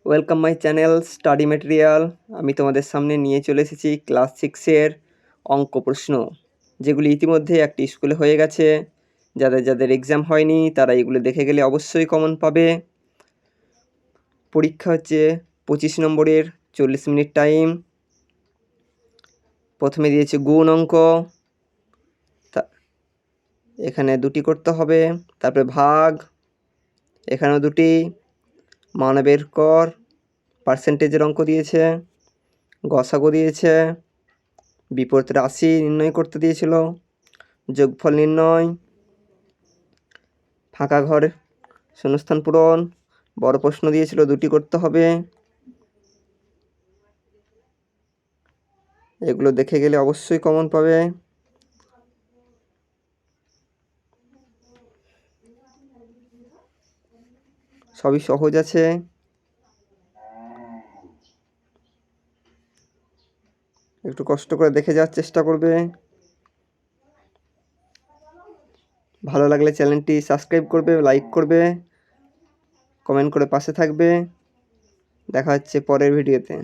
Welcome my channel study material. আমি তোমাদের সামনে নিয়ে চলে এসেছি ক্লাস 6-এর অঙ্ক প্রশ্ন, যেগুলি ইতিমধ্যে একটি স্কুলে হয়ে গেছে। যাদের এক্সাম হয়নি তারা এগুলো দেখে গেলে অবশ্যই কমন পাবে। পরীক্ষা হচ্ছে 25 নম্বরের, 40 মিনিট টাইম। প্রথমে দিয়েছে গুণ অঙ্ক, এখানে দুটি করতে হবে। তারপরে ভাগ, এখানেও দুটি। মানবের কর, পার্সেন্টেজের অঙ্ক দিয়েছে। গসাগু দিয়েছে। বিপরীত রাশি নির্ণয় করতে দিয়েছিল। যোগফল নির্ণয়, ফাঁকা ঘর শূন্যস্থান পূরণ। বড় প্রশ্ন দিয়েছিল, দুটি করতে হবে। এগুলো দেখে গেলে অবশ্যই কমন পাবে। সবই সহজ আছে। একটু কষ্ট করে দেখে যাওয়ার চেষ্টা করবে। ভালো লাগলে চ্যানেলটি সাবস্ক্রাইব করবে, লাইক করবে, কমেন্ট করে পাশে থাকবে। দেখা হচ্ছে পরের ভিডিওতে।